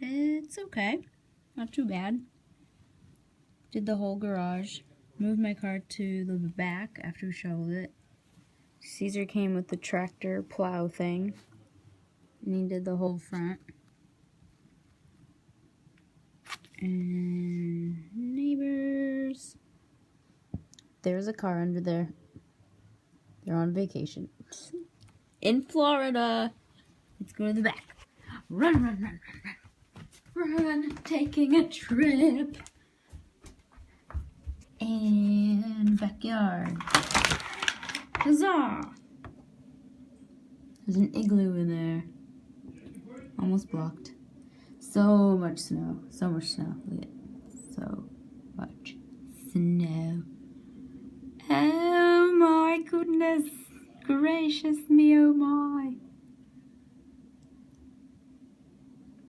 It's okay. Not too bad. Did the whole garage. Moved my car to the back after we shoveled it. Caesar came with the tractor plow thing. And he did the whole front. And neighbors. There's a car under there. They're on vacation. In Florida. Let's go to the back. Run, run, run, run, run. Run, taking a trip. And backyard. Huzzah! There's an igloo in there. Almost blocked. So much snow. So much snow. Look at it. So much snow. Oh my goodness gracious me, oh my.